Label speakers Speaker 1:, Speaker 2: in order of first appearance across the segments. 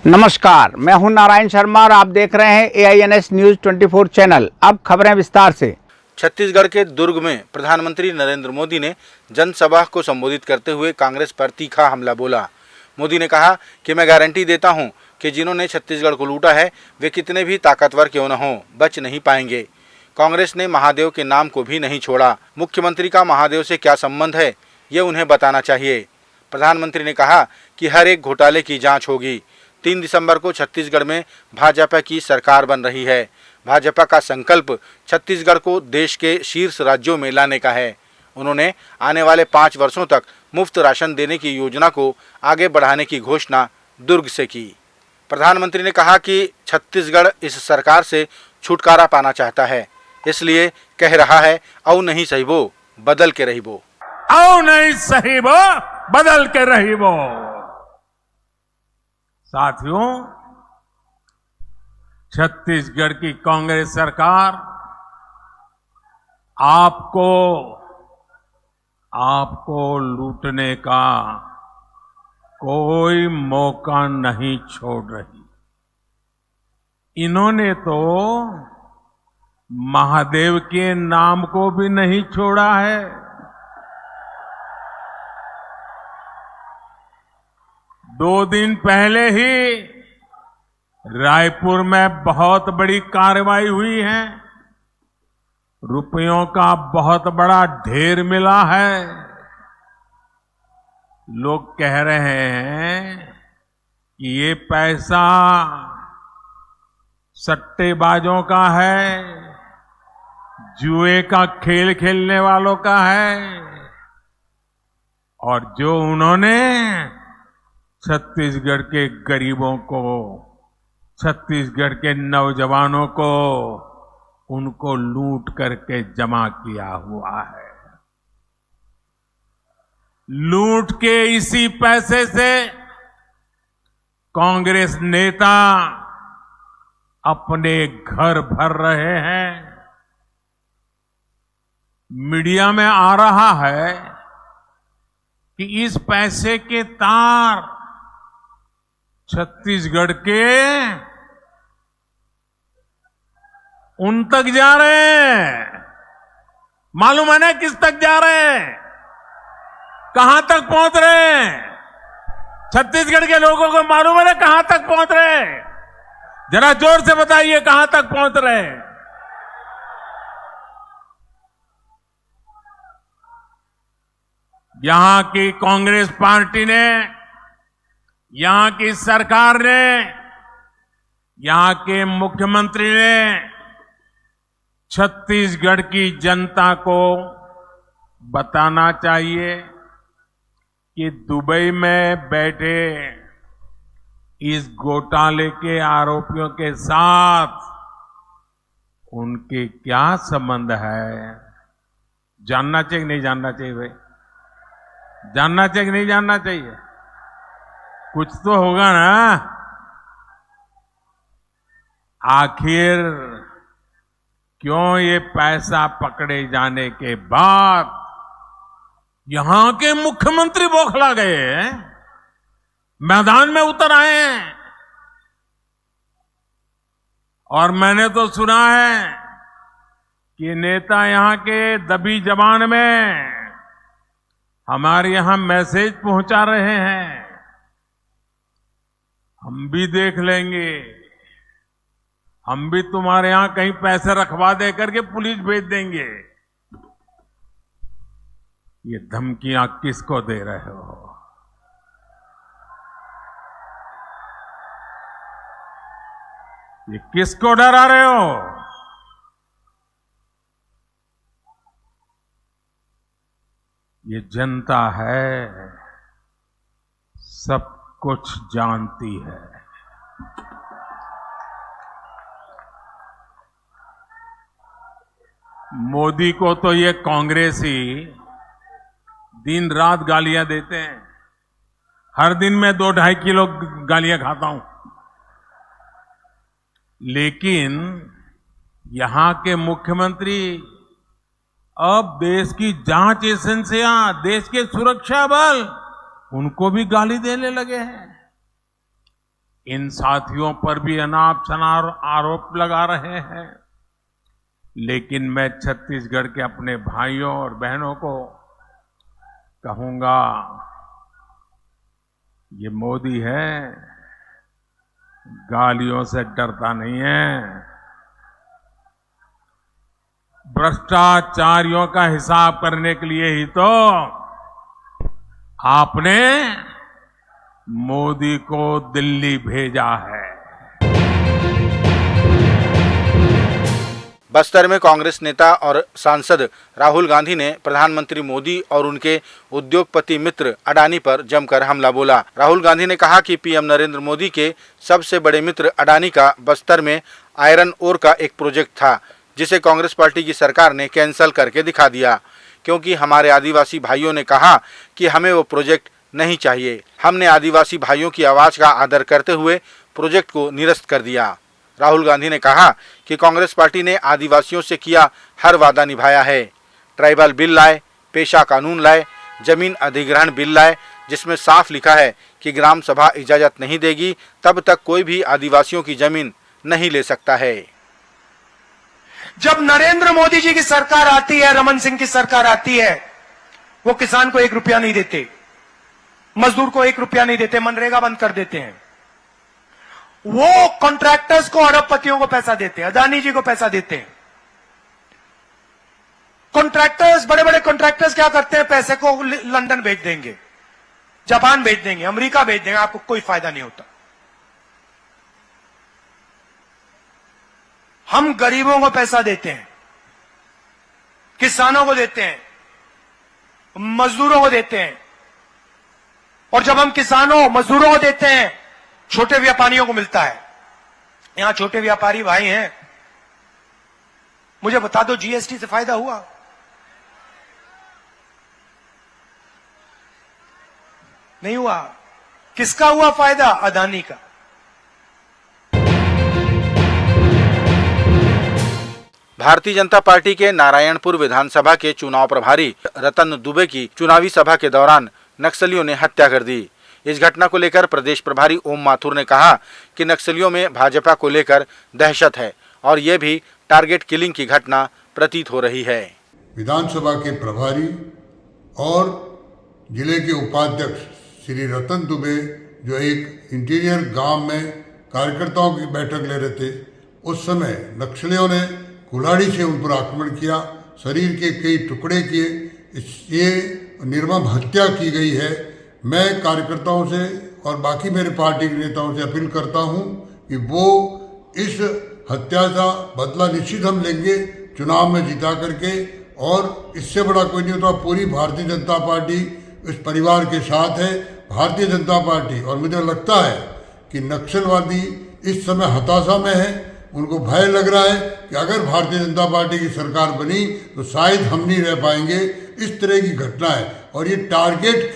Speaker 1: नमस्कार, मैं हूं नारायण शर्मा और आप देख रहे हैं AINS न्यूज 24 चैनल। अब खबरें विस्तार से।
Speaker 2: छत्तीसगढ़ के दुर्ग में प्रधानमंत्री नरेंद्र मोदी ने जनसभा को संबोधित करते हुए कांग्रेस पर तीखा हमला बोला। मोदी ने कहा कि मैं गारंटी देता हूं कि जिन्होंने छत्तीसगढ़ को लूटा है वे कितने भी ताकतवर क्यों न हों, बच नहीं पाएंगे। कांग्रेस ने महादेव के नाम को भी नहीं छोड़ा। मुख्यमंत्री का महादेव से क्या संबंध है, ये उन्हें बताना चाहिए। प्रधानमंत्री ने कहा कि हर एक घोटाले की जाँच होगी। 3 दिसंबर को छत्तीसगढ़ में भाजपा की सरकार बन रही है। भाजपा का संकल्प छत्तीसगढ़ को देश के शीर्ष राज्यों में लाने का है। उन्होंने आने वाले 5 वर्षों तक मुफ्त राशन देने की योजना को आगे बढ़ाने की घोषणा दुर्ग से की। प्रधानमंत्री ने कहा कि छत्तीसगढ़ इस सरकार से छुटकारा पाना चाहता है, इसलिए कह रहा है औ नहीं सहीबो, बदल के रहीबो।
Speaker 3: औ नहीं सहीबो, बदल के रहीबो। साथियों, छत्तीसगढ़ की कांग्रेस सरकार आपको लूटने का कोई मौका नहीं छोड़ रही। इन्होंने तो महादेव के नाम को भी नहीं छोड़ा है। दो दिन पहले ही रायपुर में बहुत बड़ी कार्रवाई हुई है। रुपयों का बहुत बड़ा ढेर मिला है। लोग कह रहे हैं कि ये पैसा सट्टेबाजों का है, जुए का खेल खेलने वालों का है, और जो उन्होंने छत्तीसगढ़ के गरीबों को, छत्तीसगढ़ के नौजवानों को, उनको लूट करके जमा किया हुआ है। लूट के इसी पैसे से कांग्रेस नेता अपने घर भर रहे हैं। मीडिया में आ रहा है कि इस पैसे के तार छत्तीसगढ़ के उन तक जा रहे हैं। मालूम है ना किस तक जा रहे हैं, कहां तक पहुंच रहे हैं? छत्तीसगढ़ के लोगों को मालूम है ना कहां तक पहुंच रहे हैं? जरा जोर से बताइए कहां तक पहुंच रहे हैं। यहां की कांग्रेस पार्टी ने, यहां की सरकार ने, यहां के मुख्यमंत्री ने छत्तीसगढ़ की जनता को बताना चाहिए कि दुबई में बैठे इस घोटाले के आरोपियों के साथ उनके क्या संबंध है। जानना चाहिए नहीं जानना चाहिए भाई? जानना चाहिए कि नहीं जानना चाहिए? कुछ तो होगा ना। आखिर क्यों ये पैसा पकड़े जाने के बाद यहां के मुख्यमंत्री बौखला गए हैं, मैदान में उतर आए हैं? और मैंने तो सुना है कि नेता यहां के दबी जबान में हमारे यहां मैसेज पहुंचा रहे हैं। हम भी देख लेंगे, हम भी तुम्हारे यहां कहीं पैसे रखवा दे करके पुलिस भेज देंगे। ये धमकियां किसको दे रहे हो? ये किसको डरा रहे हो? ये जनता है, सब कुछ जानती है। मोदी को तो ये कांग्रेसी दिन रात गालियां देते हैं। हर दिन मैं 2-2.5 किलो गालियां खाता हूं। लेकिन यहां के मुख्यमंत्री अब देश की जांच एजेंसियां, देश के सुरक्षा बल, उनको भी गाली देने लगे हैं। इन साथियों पर भी अनाप शनाप आरोप लगा रहे हैं, लेकिन मैं छत्तीसगढ़ के अपने भाइयों और बहनों को कहूंगा, ये मोदी है, गालियों से डरता नहीं है। भ्रष्टाचारियों का हिसाब करने के लिए ही तो आपने मोदी को दिल्ली भेजा है।
Speaker 2: बस्तर में कांग्रेस नेता और सांसद राहुल गांधी ने प्रधानमंत्री मोदी और उनके उद्योगपति मित्र अडानी पर जमकर हमला बोला। राहुल गांधी ने कहा कि पीएम नरेंद्र मोदी के सबसे बड़े मित्र अडानी का बस्तर में आयरन ओर का एक प्रोजेक्ट था, जिसे कांग्रेस पार्टी की सरकार ने कैंसिल करके दिखा दिया, क्योंकि हमारे आदिवासी भाइयों ने कहा कि हमें वो प्रोजेक्ट नहीं चाहिए। हमने आदिवासी भाइयों की आवाज का आदर करते हुए प्रोजेक्ट को निरस्त कर दिया। राहुल गांधी ने कहा कि कांग्रेस पार्टी ने आदिवासियों से किया हर वादा निभाया है। ट्राइबल बिल लाए, पेशा कानून लाए, जमीन अधिग्रहण बिल लाए, जिसमें साफ लिखा है कि ग्राम सभा इजाजत नहीं देगी तब तक कोई भी आदिवासियों की जमीन नहीं ले सकता है।
Speaker 4: जब नरेंद्र मोदी जी की सरकार आती है, रमन सिंह की सरकार आती है, वो किसान को 1 रुपया नहीं देते, मजदूर को 1 रुपया नहीं देते, मनरेगा बंद कर देते हैं। वो कॉन्ट्रैक्टर्स को, अरबपतियों को पैसा देते हैं, अदानी जी को पैसा देते हैं। कॉन्ट्रैक्टर्स, बड़े बड़े कॉन्ट्रैक्टर्स क्या करते हैं? पैसे को लंदन भेज देंगे, जापान भेज देंगे, अमेरिका भेज देंगे, आपको कोई फायदा नहीं होता। हम गरीबों को पैसा देते हैं, किसानों को देते हैं, मजदूरों को देते हैं, और जब हम किसानों मजदूरों को देते हैं, छोटे व्यापारियों को मिलता है। यहां छोटे व्यापारी भाई हैं, मुझे बता दो, जीएसटी से फायदा हुआ? नहीं हुआ। किसका हुआ फायदा? अदानी का।
Speaker 2: भारतीय जनता पार्टी के नारायणपुर विधानसभा के चुनाव प्रभारी रतन दुबे की चुनावी सभा के दौरान नक्सलियों ने हत्या कर दी। इस घटना को लेकर प्रदेश प्रभारी ओम माथुर ने कहा कि नक्सलियों में भाजपा को लेकर दहशत है और ये भी टारगेट किलिंग की घटना प्रतीत हो रही है।
Speaker 5: विधानसभा के प्रभारी और जिले के उपाध्यक्ष श्री रतन दुबे, जो एक इंटीरियर गांव में कार्यकर्ताओं की बैठक ले रहे थे, उस समय नक्सलियों ने कुल्हाड़ी से उन पर आक्रमण किया, शरीर के कई टुकड़े किए। ये निर्मम हत्या की गई है। मैं कार्यकर्ताओं से और बाकी मेरे पार्टी के नेताओं से अपील करता हूं कि वो इस हत्या का बदला निश्चित हम लेंगे चुनाव में जीता करके, और इससे बड़ा कोई नहीं होता। पूरी भारतीय जनता पार्टी इस परिवार के साथ है। भारतीय जनता पार्टी, और मुझे लगता है कि नक्सलवादी इस समय हताशा में है, उनको भय लग रहा है कि अगर भारतीय जनता पार्टी की सरकार बनी तो शायद हम नहीं रह पाएंगे। इस तरह की घटना है, और ये टारगेट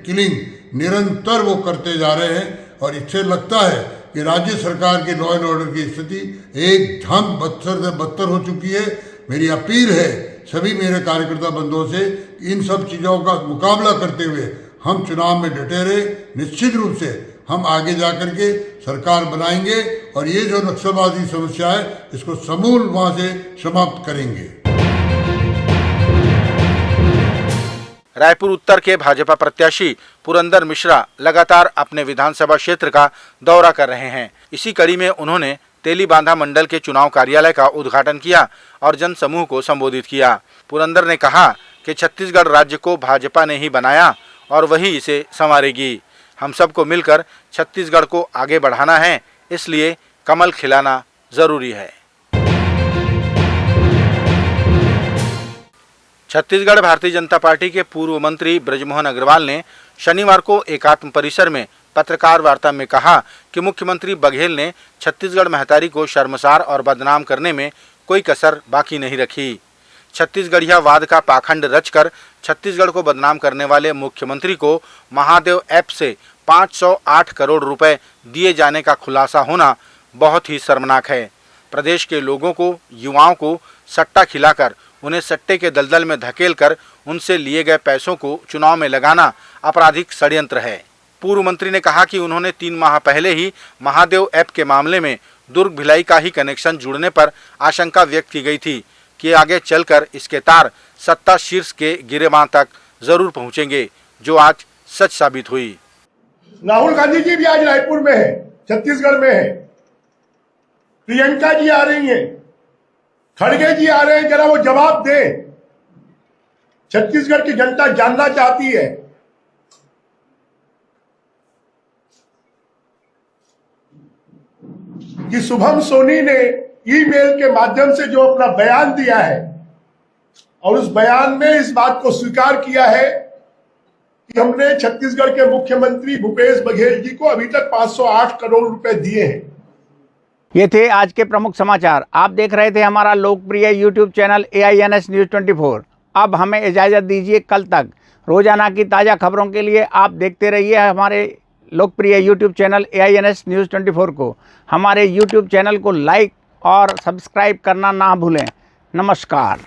Speaker 5: किलिंग निरंतर वो करते जा रहे हैं, और इससे लगता है कि राज्य सरकार के लॉ एंड ऑर्डर की स्थिति एकदम बदतर से बदतर हो चुकी है। मेरी अपील है सभी मेरे कार्यकर्ता बंधुओं से, इन सब चीज़ों का मुकाबला करते हुए हम चुनाव में डटे रहे। निश्चित रूप से हम आगे जाकर के सरकार बनाएंगे, और ये जो नक्सलवादी समस्या है इसको समूल वहां से समाप्त करेंगे।
Speaker 2: रायपुर उत्तर के भाजपा प्रत्याशी पुरंदर मिश्रा लगातार अपने विधानसभा क्षेत्र का दौरा कर रहे हैं। इसी कड़ी में उन्होंने तेलीबांधा मंडल के चुनाव कार्यालय का उद्घाटन किया और जनसमूह को संबोधित किया। पुरंदर ने कहा कि छत्तीसगढ़ राज्य को भाजपा ने ही बनाया और वही इसे संवारेगी। हम सबको मिलकर छत्तीसगढ़ को आगे बढ़ाना है, इसलिए कमल खिलाना जरूरी है। छत्तीसगढ़ भारतीय जनता पार्टी के पूर्व मंत्री ब्रजमोहन अग्रवाल ने शनिवार को एकात्म परिसर में पत्रकार वार्ता में कहा कि मुख्यमंत्री बघेल ने छत्तीसगढ़ महतारी को शर्मसार और बदनाम करने में कोई कसर बाकी नहीं रखी। छत्तीसगढ़िया वाद का पाखंड रचकर छत्तीसगढ़ को बदनाम करने वाले मुख्यमंत्री को महादेव ऐप से 508 करोड़ रुपए दिए जाने का खुलासा होना बहुत ही शर्मनाक है। प्रदेश के लोगों को, युवाओं को सट्टा खिलाकर उन्हें सट्टे के दलदल में धकेलकर उनसे लिए गए पैसों को चुनाव में लगाना आपराधिक षड्यंत्र है। पूर्व मंत्री ने कहा कि उन्होंने 3 माह पहले ही महादेव ऐप के मामले में दुर्ग भिलाई का ही कनेक्शन जुड़ने पर आशंका व्यक्त की गई थी कि आगे चलकर इसके तार सत्ता शीर्ष के गिरेबान तक जरूर पहुंचेंगे, जो आज सच साबित हुई।
Speaker 6: राहुल गांधी जी भी आज रायपुर में है, छत्तीसगढ़ में है, प्रियंका जी आ रही हैं, खड़गे जी आ रहे हैं, जरा वो जवाब दें। छत्तीसगढ़ की जनता जानना चाहती है कि शुभम सोनी ने ईमेल के माध्यम से जो अपना बयान दिया है और उस बयान में इस बात को स्वीकार किया है कि हमने छत्तीसगढ़ के मुख्यमंत्री भूपेश बघेल जी को अभी तक 508 करोड़ रुपए दिए हैं।
Speaker 1: ये थे आज के प्रमुख समाचार। आप देख रहे थे हमारा लोकप्रिय यूट्यूब चैनल AINS न्यूज़ 24। अब हमें इजाज़त दीजिए, कल तक रोजाना की ताज़ा खबरों के लिए आप देखते रहिए हमारे लोकप्रिय यूट्यूब चैनल AINS न्यूज़ 24 को। हमारे यूट्यूब चैनल को लाइक और सब्सक्राइब करना ना भूलें। नमस्कार।